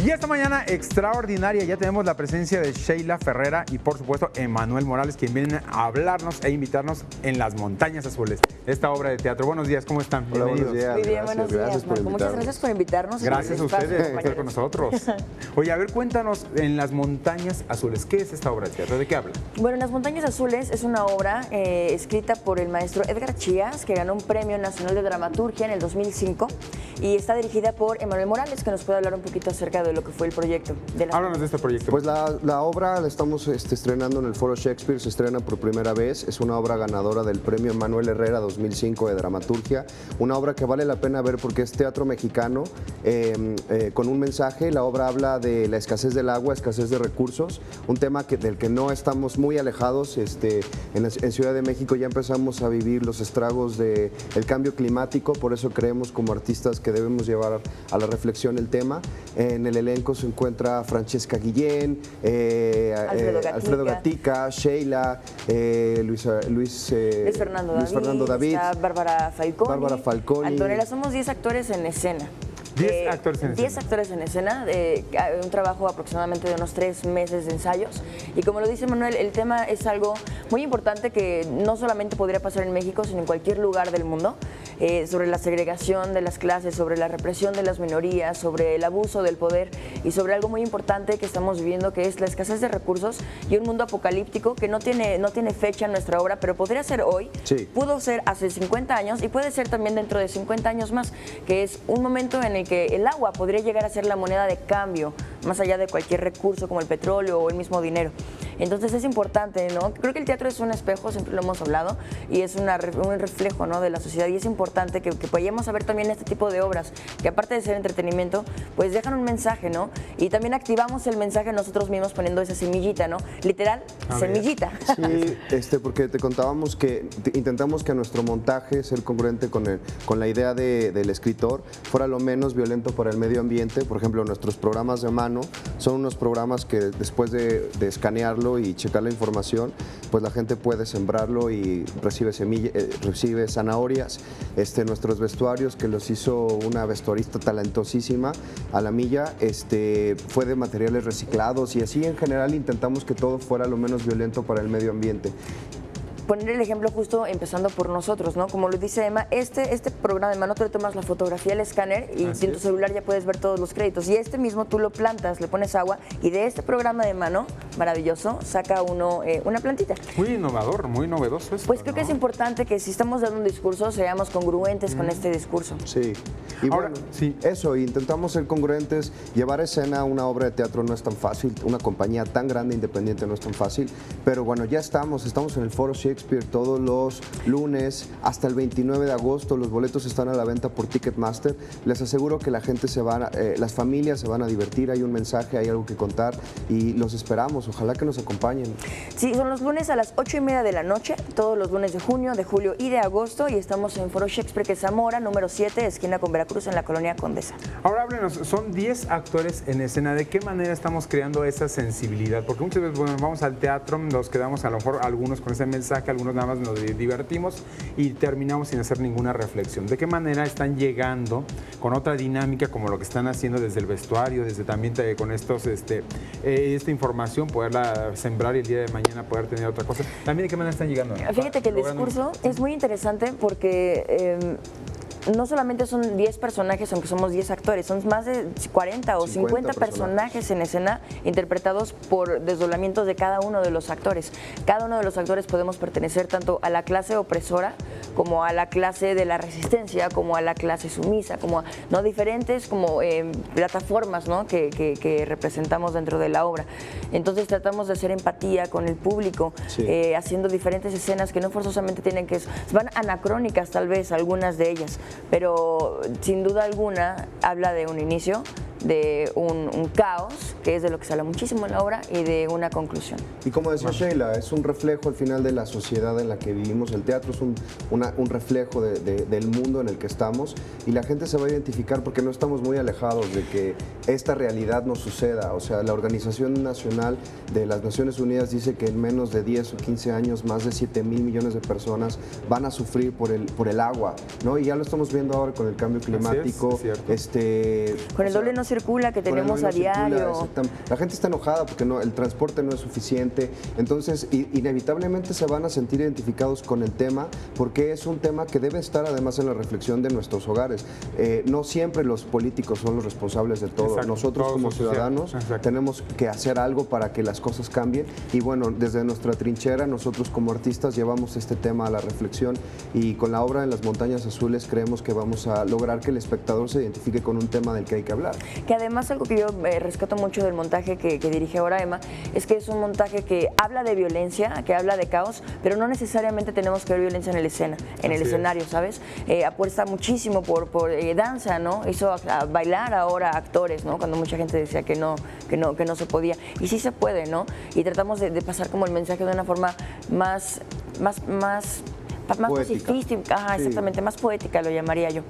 Y esta mañana extraordinaria ya tenemos la presencia de Sheila Ferrera y por supuesto Emanuel Morales, quien vienen a hablarnos e invitarnos en Las Montañas Azules, esta obra de teatro. Buenos días, ¿cómo están? Hola, buenos días. Muy bien, buenos días, gracias por Marco. Muchas gracias por invitarnos. Gracias a ustedes por estar con nosotros. Oye, a ver, cuéntanos, en Las Montañas Azules, ¿qué es esta obra de teatro? ¿De qué habla? Bueno, Las Montañas Azules es una obra escrita por el maestro Edgar Chías, que ganó un Premio Nacional de Dramaturgia en el 2005, y está dirigida por Emanuel Morales, que nos puede hablar un poquito acerca de lo que fue el proyecto. Háblanos de este proyecto. Pues la obra la estamos estrenando en el Foro Shakespeare, se estrena por primera vez, es una obra ganadora del Premio Manuel Herrera 2005 de Dramaturgia, una obra que vale la pena ver porque es teatro mexicano con un mensaje. La obra habla de la escasez del agua, escasez de recursos, un tema del que no estamos muy alejados. En Ciudad de México ya empezamos a vivir los estragos del cambio climático, por eso creemos como artistas que debemos llevar a la reflexión el tema. En el elenco se encuentra Francesca Guillén, Alfredo Gatica, Sheila, Luis Fernando David, está Bárbara Falconi. Antonella, somos 10 actores en escena. 10 actores en escena. 10 actores en escena, un trabajo aproximadamente de unos 3 meses de ensayos. Y como lo dice Manuel, el tema es algo muy importante que no solamente podría pasar en México, sino en cualquier lugar del mundo, sobre la segregación de las clases, sobre la represión de las minorías, sobre el abuso del poder y sobre algo muy importante que estamos viviendo, que es la escasez de recursos y un mundo apocalíptico que no tiene fecha en nuestra obra, pero podría ser hoy, sí. Pudo ser hace 50 años y puede ser también dentro de 50 años más, que es un momento en el que el agua podría llegar a ser la moneda de cambio, más allá de cualquier recurso como el petróleo o el mismo dinero. Entonces es importante, ¿no? Creo que el teatro es un espejo, siempre lo hemos hablado, y es un reflejo, ¿no?, de la sociedad, y es importante que vayamos a ver también este tipo de obras, que aparte de ser entretenimiento, pues dejan un mensaje, ¿no? Y también activamos el mensaje nosotros mismos poniendo esa semillita, ¿no? Literal, semillita. Sí, porque te contábamos que intentamos que nuestro montaje, ser congruente con la idea del escritor, fuera lo menos violento para el medio ambiente. Por ejemplo, nuestros programas de mano son unos programas que después de escanearlo y checar la información, pues la gente puede sembrarlo y recibe zanahorias. Nuestros vestuarios, que los hizo una vestuarista talentosísima, Alamilla, fue de materiales reciclados, y así en general intentamos que todo fuera lo menos violento para el medio ambiente. Poner el ejemplo justo empezando por nosotros, ¿no? Como lo dice Emma, este programa de mano, tú le tomas la fotografía, el escáner, y en tu celular ya puedes ver todos los créditos. Y mismo tú lo plantas, le pones agua, y de este programa de mano, maravilloso, saca uno una plantita. Muy innovador, muy novedoso esto, pues creo que es importante que si estamos dando un discurso, seamos congruentes con este discurso. Sí. Y ahora, bueno, sí. Eso, intentamos ser congruentes. Llevar a escena una obra de teatro no es tan fácil, una compañía tan grande, independiente, no es tan fácil, pero bueno, ya estamos en el Foro Shakespeare todos los lunes hasta el 29 de agosto. Los boletos están a la venta por Ticketmaster. Les aseguro que la gente las familias se van a divertir, hay un mensaje, hay algo que contar, y los esperamos, ojalá que nos acompañen. Sí, son los lunes a las 8:30 de la noche, todos los lunes de junio, de julio y de agosto, y estamos en Foro Shakespeare, que es Zamora, número 7, esquina con Veracruz, en la colonia Condesa. Ahora háblenos, son 10 actores en escena, ¿de qué manera estamos creando esa sensibilidad? Porque muchas veces, bueno, vamos al teatro, nos quedamos a lo mejor algunos con ese mensaje, algunos nada más nos divertimos y terminamos sin hacer ninguna reflexión. ¿De qué manera están llegando con otra dinámica, como lo que están haciendo desde el vestuario, desde también con esta información, poderla sembrar y el día de mañana poder tener otra cosa? También, ¿de qué manera están llegando? Fíjate que el discurso es muy interesante porque no solamente son 10 personajes, aunque somos 10 actores, son más de 40 o 50 personajes en escena, interpretados por desdoblamientos de cada uno de los actores. Cada uno de los actores podemos pertenecer tanto a la clase opresora, como a la clase de la resistencia, como a la clase sumisa, como a diferentes plataformas, ¿no?, que representamos dentro de la obra. Entonces tratamos de hacer empatía con el público, haciendo diferentes escenas que no forzosamente van anacrónicas tal vez, algunas de ellas, pero sin duda alguna habla de un inicio, de un caos, que es de lo que se habla muchísimo en la obra, y de una conclusión. Y como decía Sheila, es un reflejo al final de la sociedad en la que vivimos. El teatro es un reflejo del mundo en el que estamos, y la gente se va a identificar porque no estamos muy alejados de que esta realidad nos suceda. O sea, la Organización Nacional de las Naciones Unidas dice que en menos de 10 o 15 años más de 7,000 millones de personas van a sufrir por el agua, ¿no? Y ya lo estamos viendo ahora con el cambio climático. Con el doble no circula, que Con el tenemos hoy no a circula, diario. exactamente. La gente está enojada porque el transporte no es suficiente, entonces inevitablemente se van a sentir identificados con el tema porque es un tema que debe estar además en la reflexión de nuestros hogares. No siempre los políticos son los responsables de todo. Exacto, Nosotros todos como los sociales. ciudadanos Exacto. tenemos que hacer algo para que las cosas cambien y bueno, desde nuestra trinchera nosotros como artistas llevamos este tema a la reflexión y con la obra En las Montañas Azules creemos que vamos a lograr que el espectador se identifique con un tema del que hay que hablar. Que además algo que yo rescato mucho del montaje que dirige ahora Emma es que es un montaje que habla de violencia, que habla de caos, pero no necesariamente tenemos que ver violencia en la escena, en el Así escenario, ¿sabes? Apuesta muchísimo por danza, ¿no? Hizo a bailar ahora actores, ¿no? Cuando mucha gente decía que no se podía. Y sí se puede, ¿no? Y tratamos de pasar como el mensaje de una forma más Poética. pacifística, ajá, Sí. exactamente, más poética lo llamaría yo.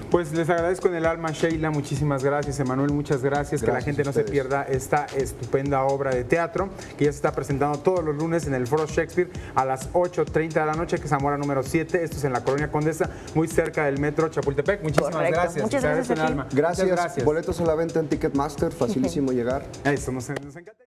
Pues les agradezco en el alma, Sheila, muchísimas gracias, Emanuel, muchas gracias, que la Gracias gente a no se ustedes. pierda esta estupenda obra de teatro que ya se está presentando todos los lunes en el Foro Shakespeare a las 8:30 de la noche, que es Zamora número 7, esto es en la Colonia Condesa, muy cerca del metro Chapultepec. Muchísimas Correcto. gracias. Muchas Les agradezco gracias a en el ti. alma. Gracias. Muchas gracias. Boletos a la venta en Ticketmaster, facilísimo llegar. Eso, nos encanta.